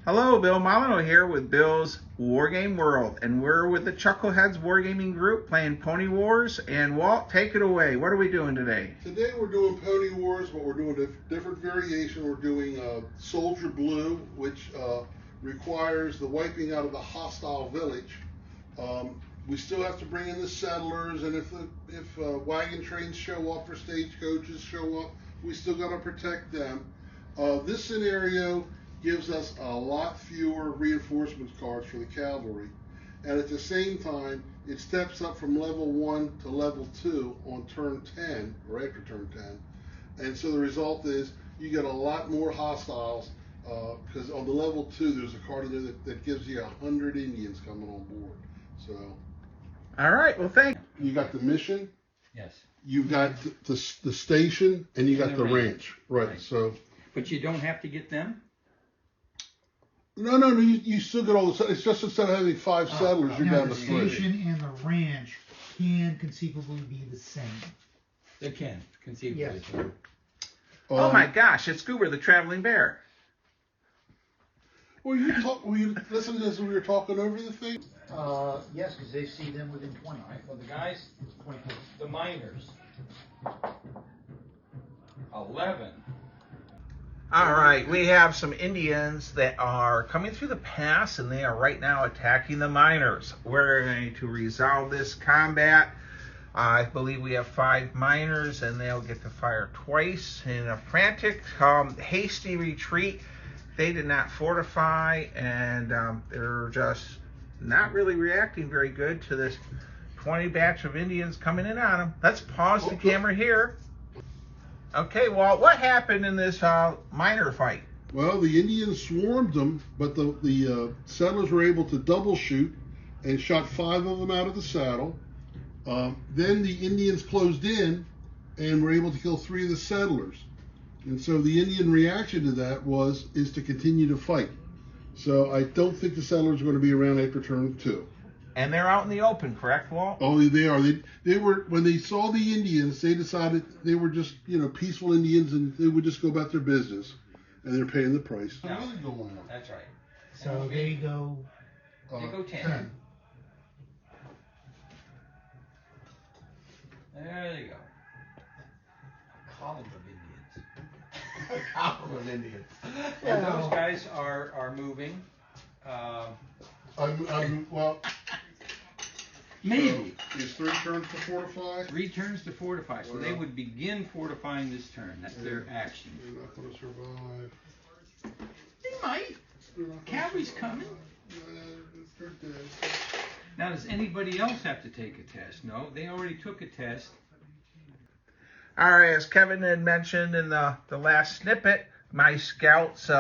Hello, Bill Molyneux here with Bill's Wargame World, and we're with the Chuckle Heads Wargaming Group playing Pony Wars. And Walt, take it away. What are we doing today? Today we're doing Pony Wars, but we're doing a different variation. We're doing Soldier Blue, which requires the wiping out of the hostile village. We still have to bring in the settlers, and if wagon trains show up or stagecoaches show up, we still got to protect them. This scenario gives us a lot fewer reinforcements cards for the cavalry, and at the same time it steps up from level 1 to level 2 on turn 10 or after turn 10, and so the result is you get a lot more hostiles because on the level 2 there's a card in there that gives you 100 Indians coming on board. So all right, well, thank you. Got the mission, yes, you've got the station, and you got the ranch, right? So but you don't have to get them. No, you still get all the. It's just instead of having 5 settlers, you're down to 3. The station and the ranch can conceivably be the same. They can conceivably. Yes. Oh my gosh, it's Goober the Traveling Bear. Were you listening as we were talking over the thing? Yes, because they see them within 20. All right, well, the guys, 24. The miners, 11. All right, we have some Indians that are coming through the pass, and they are right now attacking the miners. We're going to resolve this combat. I believe we have 5 miners, and they'll get to fire twice in a frantic, hasty retreat. They did not fortify, and they're just not really reacting very good to this 20 batch of Indians coming in on them. Let's pause the camera here. Okay, Walt, what happened in this miner fight? Well, the Indians swarmed them, but the settlers were able to double shoot and shot 5 of them out of the saddle. Then the Indians closed in and were able to kill 3 of the settlers. And so the Indian reaction to that is to continue to fight. So I don't think the settlers are going to be around after turn 2. And they're out in the open, correct, Walt? Oh, they are. They were, when they saw the Indians, they decided they were just, peaceful Indians, and they would just go about their business, and they're paying the price. No, Really going on. That's right. So they go. They go 10. There they go. A column of Indians. A column of Indians. And those guys are moving. Well, Maybe. So is 3 turns to fortify? 3 turns to fortify. So they would begin fortifying this turn. That's their action. They're not going to survive. They might. Cavalry's coming. They're dead. Now, does anybody else have to take a test? No, they already took a test. All right, as Kevin had mentioned in the last snippet, my scouts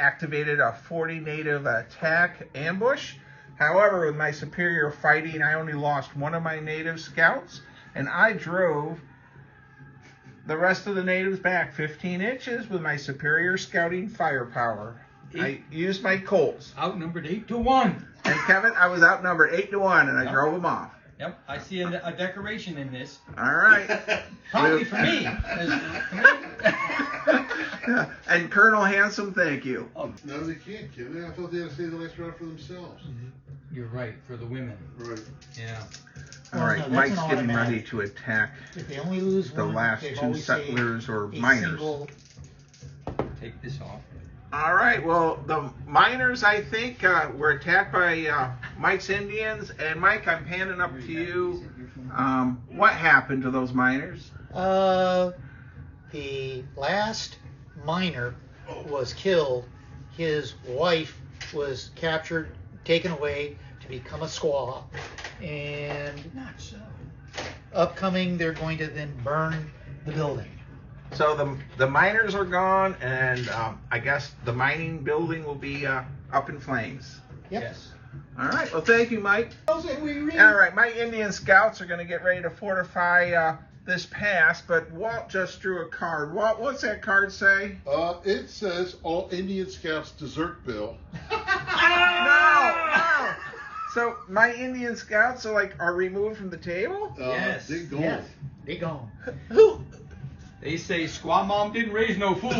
activated a 40 native attack ambush. However, with my superior fighting, I only lost 1 of my native scouts, and I drove the rest of the natives back 15 inches with my superior scouting firepower. I used my Colts. Outnumbered 8-1. And Kevin, I was outnumbered 8-1, and I drove them off. Yep, I see a decoration in this. All right. Probably for me. And Colonel Handsome, thank you. Oh. No, they can't, Kevin. I thought they had to stay the last round for themselves. You're right, for the women. Right. Yeah. All Well, right, no, that's Mike's an getting automatic. ready to attack If they only lose the one, last they've 2 always settlers saved or a miners. single- Take this off. All right, well, the miners, I think, were attacked by Mike's Indians. And Mike, I'm handing up to you. What happened to those miners? The last miner was killed. His wife was captured, taken away to become a squaw. And Not so. upcoming, they're going to then burn the building. So the miners are gone, and I guess the mining building will be up in flames. Yep. Yes. All right, well, thank you, Mike. All right, my Indian scouts are going to get ready to fortify this pass, but Walt just drew a card. Walt, what's that card say? It says all Indian scouts desert Bill. No. So my Indian scouts are removed from the table? Yes. They're gone. Yes, they gone. Who? They say squaw mom didn't raise no fool.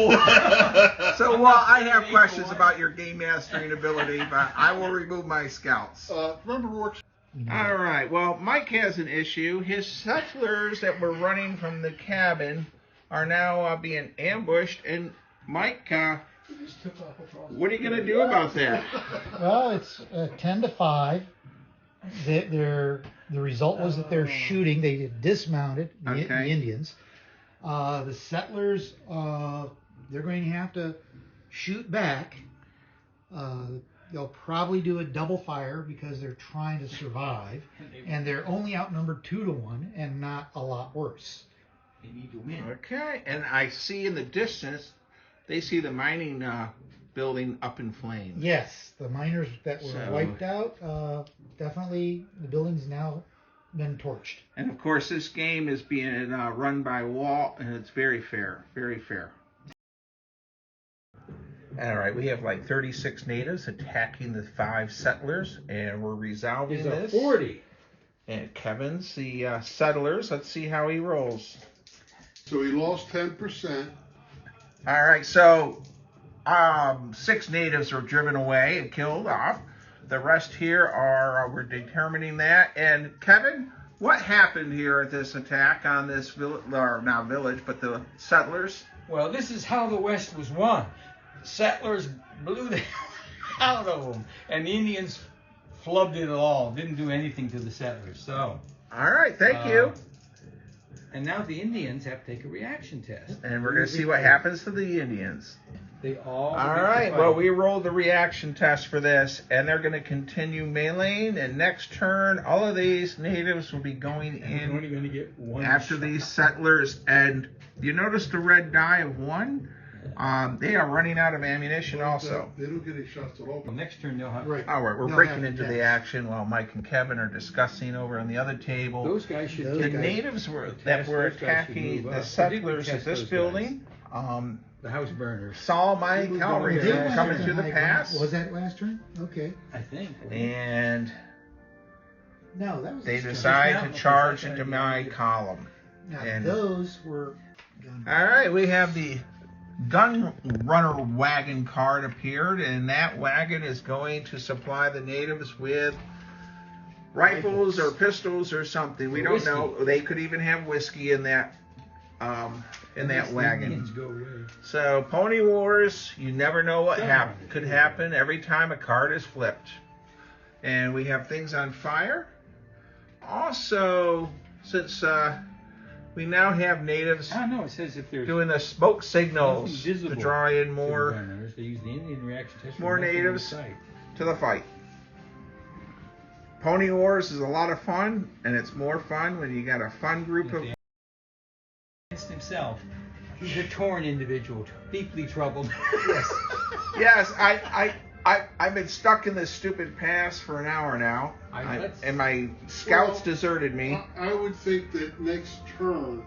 So, well, I have questions about your game mastering ability, but I will remove my scouts. Remember, Rourke? All right. Well, Mike has an issue. His settlers that were running from the cabin are now being ambushed. And Mike, what are you going to do about that? Well, it's 10 to 5. The result was that they're shooting. They dismounted the Indians. The settlers, they're going to have to shoot back. They'll probably do a double fire because they're trying to survive, and they're only outnumbered 2 to 1, and not a lot worse. They need to win. Okay, and I see in the distance, they see the mining building up in flames. Yes, the miners that were wiped out, definitely the building's now been torched. And of course, this game is being run by Walt, and it's very fair, very fair. All right, we have like 36 natives attacking the 5 settlers, and we're resolving this. 40. And Kevin's the settlers. Let's see how he rolls. So he lost 10%. All right, so 6 natives were driven away and killed off. The rest here are, we're determining that. And Kevin, what happened here at this attack on this village, or not village, but the settlers? Well, this is how the West was won. Settlers blew the hell out of them, and the Indians flubbed it all. Didn't do anything to the settlers. So. All right, thank you. And now the Indians have to take a reaction test. And we're going to see what happens to the Indians. They all. All right, well, we rolled the reaction test for this, and they're going to continue meleeing, and next turn, all of these natives will be going in We're only going to get one after shot. these settlers. And you notice the red die of 1? They are running out of ammunition also. They don't get any shots at all. Well, next turn they'll have. Right. All right, we're They'll breaking have into the attacks. action while Mike and Kevin are discussing over on the other table. Those guys should. Those The take guys- natives were Test that were those guys should attacking move the up. settlers Test at this those building. the house burners. Saw my Moved cavalry on. troops Yeah, coming through the High pass, ground. Was that last turn? Okay. I think. and No, that was they this turn. decide now, to because charge that's into gonna my be- column. Now, and- those were. All right, we have the gun runner wagon card appeared, and that wagon is going to supply the natives with rifles or pistols or something. We don't know. They could even have whiskey in that Indians wagon. go away. So Pony Wars, you never know what could happen every time a card is flipped. And we have things on fire. Also, since we now have natives I don't know. It says if there's doing the smoke signals nothing to visible draw in to the more burners, they use the Indian reaction test. more for nothing in natives. sight. to the fight. Pony Wars is a lot of fun, and it's more fun when you got a fun group of... Against himself, he's a torn individual, deeply troubled. Yes, I've been stuck in this stupid pass for an hour now, and my scouts deserted me. I would think that next turn,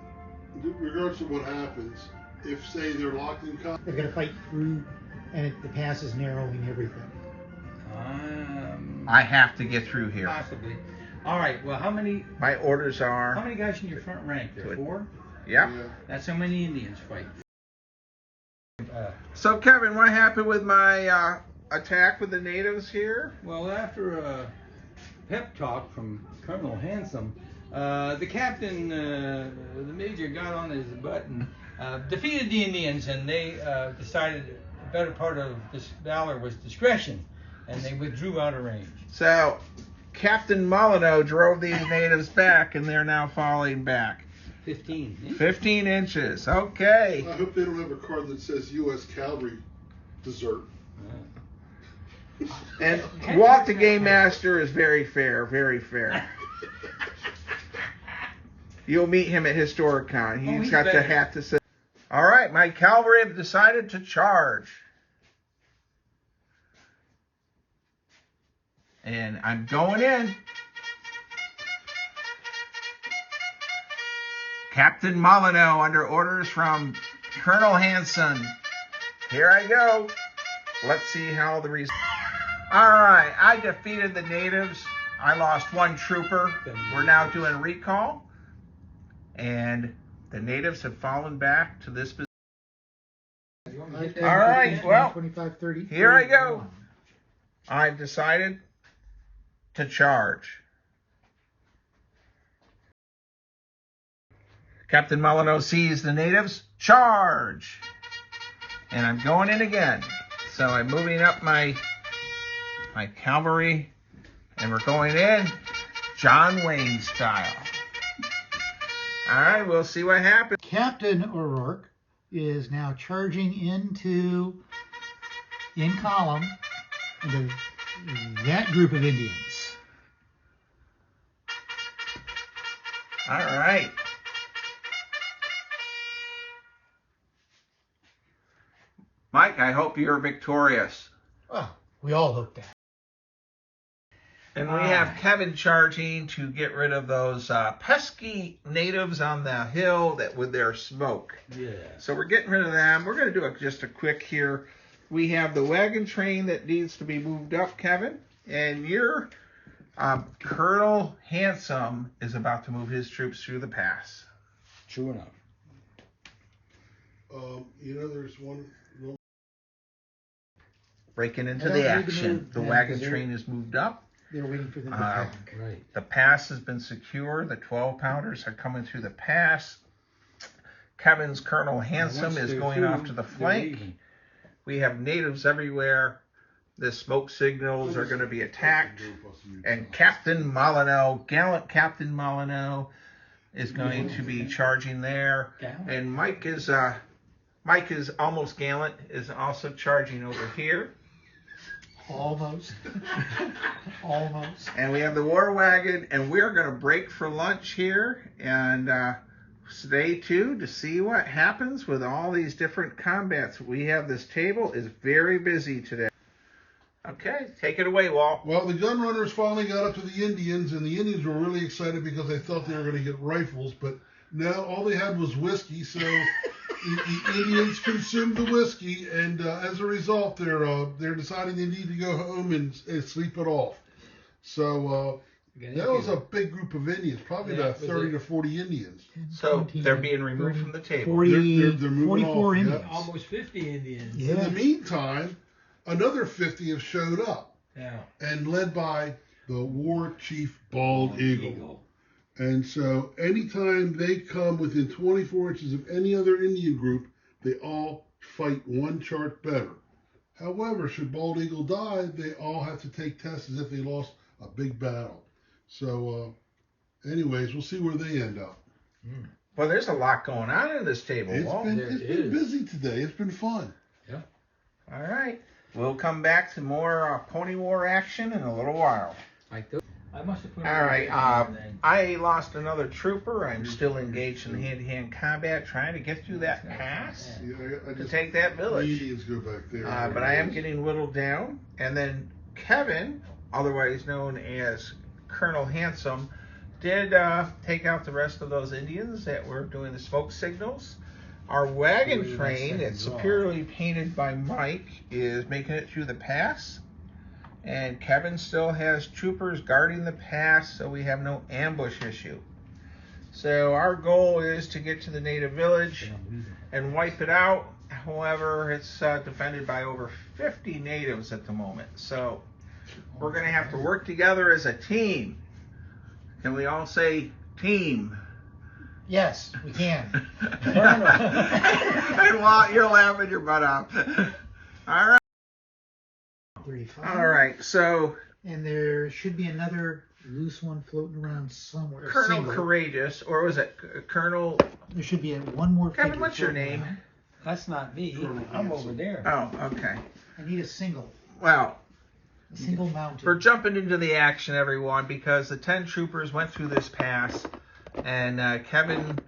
regardless of what happens, if say they're locked in combat, They're going to fight through, and the pass is narrowing everything. I have to get through here. Possibly. All right. Well, how many My orders are... guys in your front rank? There, 4. Yeah. That's how many Indians fight. So, Kevin, what happened with my attack with the natives here? Well, after a pep talk from Colonel Handsome, the captain, the major, got on his butt and defeated the Indians, and they decided the better part of this valor was discretion, and they withdrew out of range. So, Captain Molyneux drove these natives back, and they're now falling back. 15. 15 inches. Okay. I hope they don't have a card that says U.S. Cavalry desert. And Walt the Game Master is very fair, very fair. You'll meet him at Historicon. He's he's got the better. hat to say. All right, my cavalry have decided to charge. And I'm going in. Captain Molyneux under orders from Colonel Hanson. Here I go. Let's see how the results. All right, I defeated the natives. I lost one trooper. We're now doing recall. And The natives have fallen back to this position. All right, well, 25, 30, here I go. I've decided to charge. Captain Molyneux sees the natives. Charge! And I'm going in again. So I'm moving up my cavalry, and we're going in John Wayne style. All right, we'll see what happens. Captain O'Rourke is now charging in column into that group of Indians. All right. Mike, I hope you're victorious. Well, we all hope that. And we have Kevin charging to get rid of those pesky natives on the hill that with their smoke. Yeah. So we're getting rid of them. We're going to do just a quick here. We have the wagon train that needs to be moved up, Kevin. And your Colonel Handsome is about to move his troops through the pass. True enough. There's one. Breaking into the action. The wagon train is moved up. They're waiting for them to attack. Right. The pass has been secured. The 12-pounders are coming through the pass. Kevin's Colonel Handsome is going off to the flank. We have natives everywhere. The smoke signals are going to be attacked. And Captain Molyneux, gallant Captain Molyneux, is going to be charging there. And Mike is almost gallant, is also charging over here. Almost. Almost. And we have the war wagon, and we're going to break for lunch here. And stay tuned to see what happens with all these different combats. We have this table is very busy today. Okay, take it away, Walt. Well, the gun runners finally got up to the Indians, and the Indians were really excited because they thought they were going to get rifles, but now all they had was whiskey, so the Indians consumed the whiskey, and as a result, they're deciding they need to go home and sleep it off. So that was a big group of Indians, probably about 30 to 40 Indians. So they're being removed from the table. 40, they're moving 44 off, Indians. Almost 50 Indians. Yeah. In the meantime, another 50 have showed up, and led by the war chief Bald Eagle. And so anytime they come within 24 inches of any other Indian group, they all fight one chart better. However, should Bald Eagle die, they all have to take tests as if they lost a big battle. So anyways, we'll see where they end up. Well, there's a lot going on in this table, Walt. It's been busy today. It's been fun. Yeah. All right. We'll come back to more Pony War action in a little while. I must have put All right. I lost another trooper. I'm still engaged in hand-to-hand combat, trying to get through that pass to take that village. The Indians go back there. But I am getting whittled down. And then Kevin, otherwise known as Colonel Handsome, did take out the rest of those Indians that were doing the smoke signals. Our wagon train, that's superiorly painted by Mike, is making it through the pass. And Kevin still has troopers guarding the pass, so we have no ambush issue. So our goal is to get to the native village and wipe it out. However, it's defended by over 50 natives at the moment. So we're going to have to work together as a team. Can we all say team? Yes, we can. And Walt, you're laughing your butt off. All right. 35. All right, so And there should be another loose one floating around somewhere. Colonel Single. Courageous, or was it Colonel? There should be one more. Kevin, what's your floating name? around. That's not me. I'm over there. Oh, okay. I need a single. Well, A single mounted. we're jumping into the action, everyone, because the 10 troopers went through this pass, and Kevin,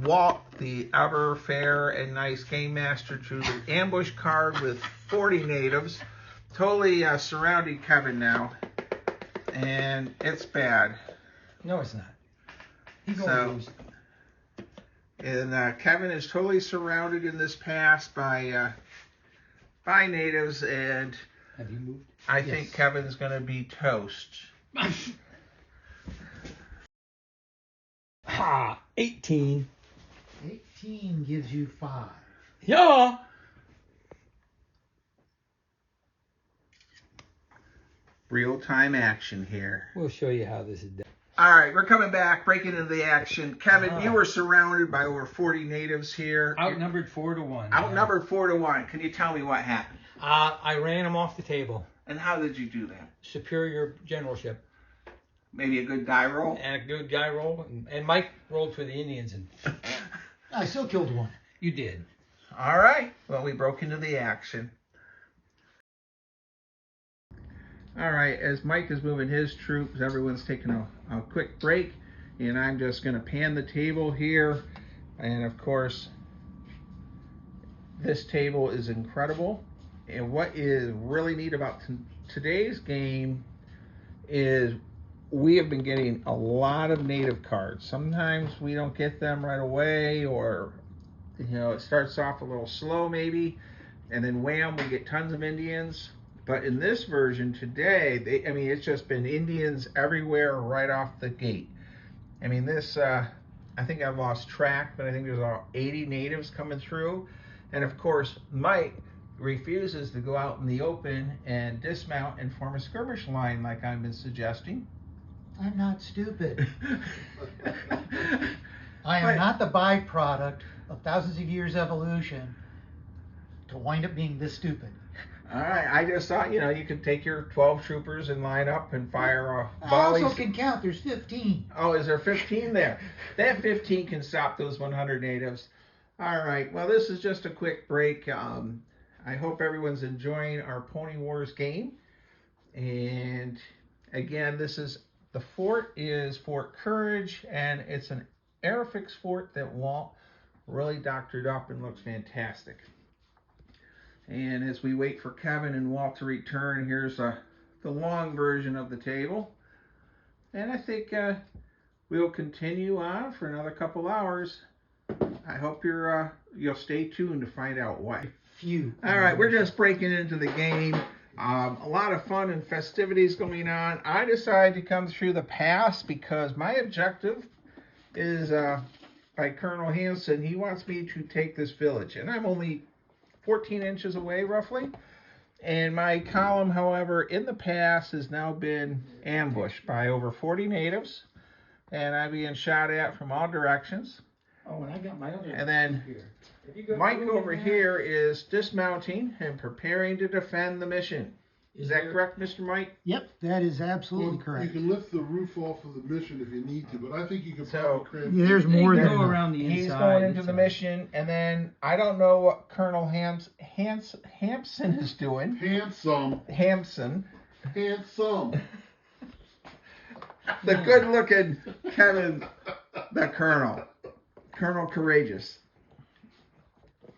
Walt, the ever fair and nice game master, drew the ambush card with 40 natives. Totally surrounding Kevin now, and it's bad. No, it's not. He's going So- to lose. And Kevin is totally surrounded in this pass by natives, and Have you moved? I think Kevin's going to be toast. Ha! 18. 15 gives you 5. Yeah. Real-time action here. We'll show you how this is done. All right, we're coming back, breaking into the action. Kevin, you were surrounded by over 40 natives here. Outnumbered 4-1. Outnumbered 4-1. Can you tell me what happened? I ran them off the table. And how did you do that? Superior generalship. Maybe a good die roll? And a good guy roll. And Mike rolled for the Indians. And I still killed one. you did. All right. Well, we broke into the action. All right. As Mike is moving his troops, everyone's taking a quick break. And I'm just going to pan the table here. And, of course, this table is incredible. And what is really neat about today's game is we have been getting a lot of native cards. Sometimes we don't get them right away, or it starts off a little slow maybe, and then wham, we get tons of Indians. But in this version today, it's just been Indians everywhere right off the gate. I mean, this I think I've lost track, but I think there's about 80 natives coming through. And of course, Mike refuses to go out in the open and dismount and form a skirmish line like I've been suggesting. I'm not stupid. I am not the byproduct of thousands of years evolution to wind up being this stupid. All right, I just thought, you could take your 12 troopers and line up and fire off I volleys. also can count. There's 15. Oh, is there 15 there? That 15 can stop those 100 natives. All right, well, this is just a quick break. I hope everyone's enjoying our Pony Wars game. And again, the fort is Fort Courage, and it's an Airfix fort that Walt really doctored up and looks fantastic. And as we wait for Kevin and Walt to return, here's the long version of the table. And I think we'll continue on for another couple hours. I hope you'll stay tuned to find out why. All right, we're just breaking into the game. A lot of fun and festivities going on. I decided to come through the pass because my objective is by Colonel Hanson. He wants me to take this village, and I'm only 14 inches away roughly. And my column, however, in the pass has now been ambushed by over 40 natives, and I'm being shot at from all directions. Oh, and I got my other. And then Mike over here is dismounting and preparing to defend the mission. Is that correct, Mr. Mike? Yep, that is absolutely correct. You can lift the roof off of the mission if you need to, but I think you can probably cramp. There's more than go around the inside. He's going into the mission, and then I don't know what Colonel Hampson is doing. Handsome. The good-looking Kevin, the Colonel Courageous.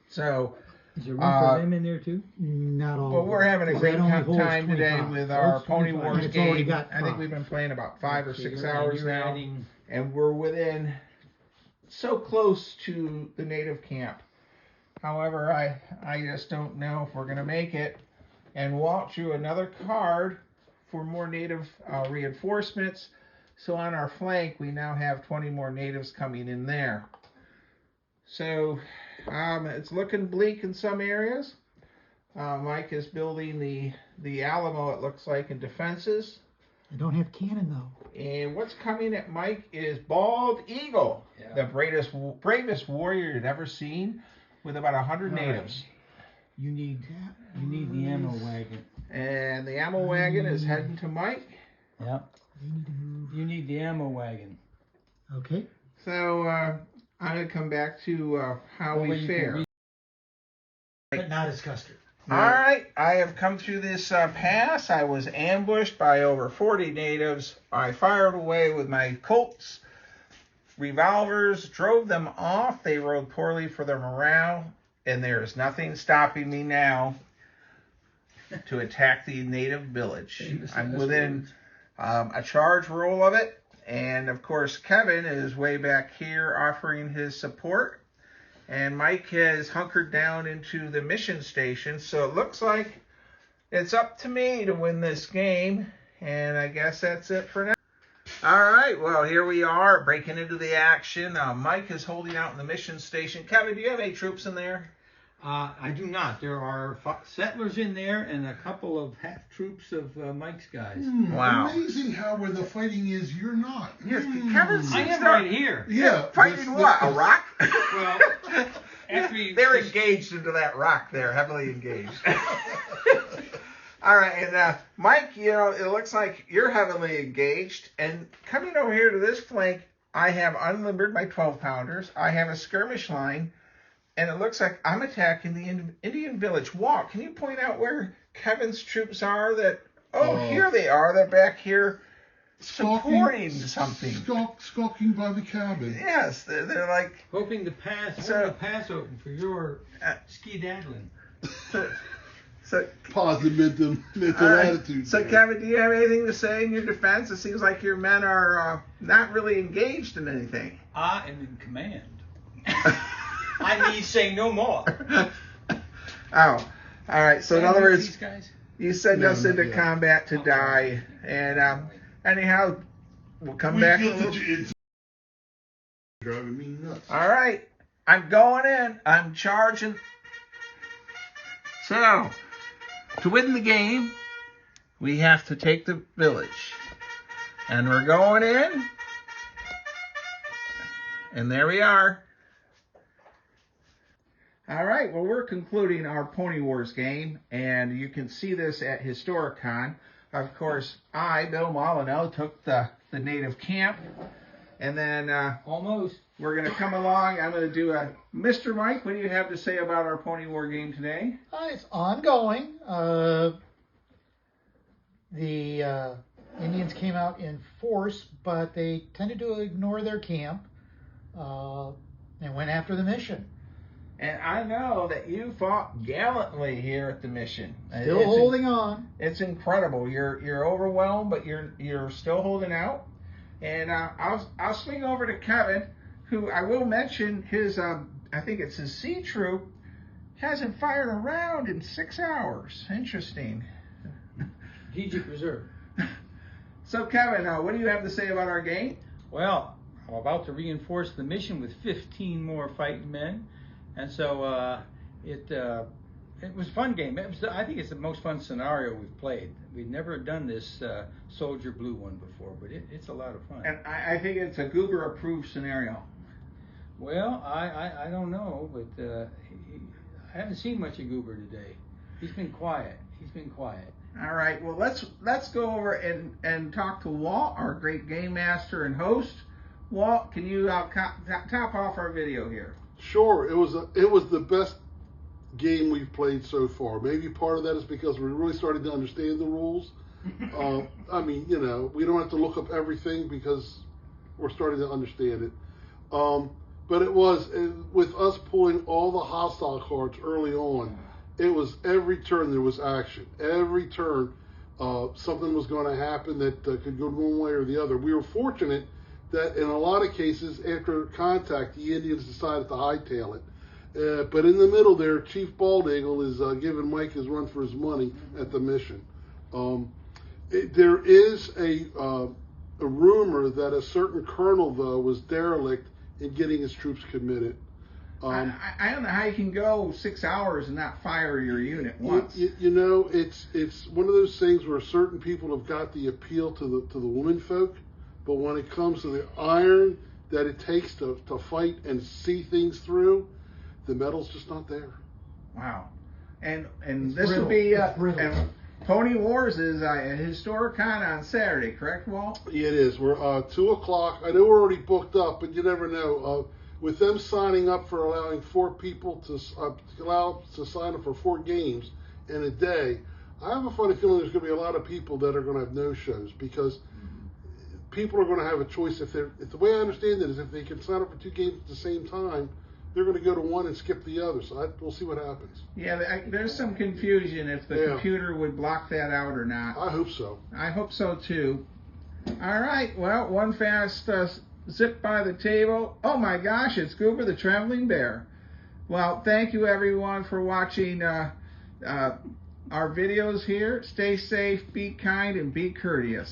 So, is there room for them in there too? Not all. Well, we're having a great time today with our Pony Wars game. I think we've been playing about 5 or 6 hours now, and we're within so close to the native camp. However, I just don't know if we're going to make it. And Walt drew another card for more native reinforcements. So on our flank, we now have 20 more natives coming in there. So it's looking bleak in some areas. Mike is building the Alamo, it looks like, in defenses. I don't have cannon, though. And what's coming at Mike is Bald Eagle, the bravest warrior you've ever seen, with about 100 natives. You need the ammo wagon. And the ammo wagon is heading to Mike. Yep. You need the ammo wagon. Okay. So I'm going to come back to how we fare. But not as custard. All right, I have come through this pass. I was ambushed by over 40 natives. I fired away with my Colts revolvers, drove them off. They rode poorly for their morale, and there is nothing stopping me now to attack the native village. I'm within a charge roll of it, and of course Kevin is way back here offering his support. And Mike has hunkered down into the mission station, so it looks like it's up to me to win this game. And I guess that's it for now. All right, well, here we are, breaking into the action. Mike is holding out in the mission station. Kevin, do you have any troops in there? I do not. There are settlers in there and a couple of half troops of Mike's guys. Wow. Amazing how where the fighting is, you're not. Yes, Kevin's I am right here. Yeah. fighting what? A rock? Well, after They're engaged into that rock there, heavily engaged. All right, and Mike, you know, it looks like you're heavily engaged. And coming over here to this flank, I have unlimbered my 12-pounders. I have a skirmish line. And it looks like I'm attacking the Indian village. Walt, can you point out where Kevin's troops are? Here they are. They're back here supporting something. Skulking by the cabin. Yes, they're like... hoping to pass open for your ski-daddling. So Positive mental attitude. So, Kevin, do you have anything to say in your defense? It seems like your men are not really engaged in anything. I am in command. I need say no more. Oh, all right. So in other words, these guys? You send us into combat to die, and anyhow, we'll come back. It's driving me nuts. All right, I'm going in. I'm charging. So, to win the game, we have to take the village, and we're going in, and there we are. All right, well, we're concluding our Pony Wars game, and you can see this at Historicon. Of course, I, Bill Molyneux, took the native camp, and then almost. We're going to come along. I'm going to do a... Mr. Mike, what do you have to say about our Pony War game today? It's ongoing. The Indians came out in force, but they tended to ignore their camp and went after the mission. And I know that you fought gallantly here at the mission. Still holding on. It's incredible. You're overwhelmed, but you're still holding out. And I'll swing over to Kevin, who I will mention his I think it's his C troop hasn't fired a round in 6 hours. Interesting. Strategic reserve. So Kevin, what do you have to say about our game? Well, I'm about to reinforce the mission with 15 more fighting men. And so it was a fun game. I think it's the most fun scenario we've played. We've never done this Soldier Blue one before, but it's a lot of fun. And I think it's a Goober-approved scenario. Well, I don't know, but I haven't seen much of Goober today. He's been quiet. All right. Well, let's go over and talk to Walt, our great game master and host. Walt, can you top off our video here? Sure, it was the best game we've played so far. Maybe part of that is because we're really starting to understand the rules. I mean, you know, we don't have to look up everything because we're starting to understand it. But it was with us pulling all the hostile cards early on. It was every turn there was action. Every turn, something was going to happen that could go one way or the other. We were fortunate that in a lot of cases, after contact, the Indians decided to hightail it. But in the middle there, Chief Bald Eagle is giving Mike his run for his money at the mission. There is a rumor that a certain colonel, though, was derelict in getting his troops committed. I don't know how you can go 6 hours and not fire your unit once. You know, it's one of those things where certain people have got the appeal to the women folk. But when it comes to the iron that it takes to fight and see things through, the metal's just not there. Wow. And this will be Pony Wars is a Historicon on Saturday, correct, Walt? Yeah, it is. We're 2 o'clock. I know we're already booked up, but you never know. With them signing up for allowing 4 people to sign up for 4 games in a day, I have a funny feeling there's going to be a lot of people that are going to have no-shows because people are going to have a choice. If the way I understand it is if they can sign up for 2 games at the same time, they're going to go to one and skip the other. So we'll see what happens. Yeah, there's some confusion if the computer would block that out or not. I hope so. I hope so too. All right. Well, one fast zip by the table. Oh my gosh, it's Goober the Traveling Bear. Well, thank you everyone for watching our videos here. Stay safe, be kind, and be courteous.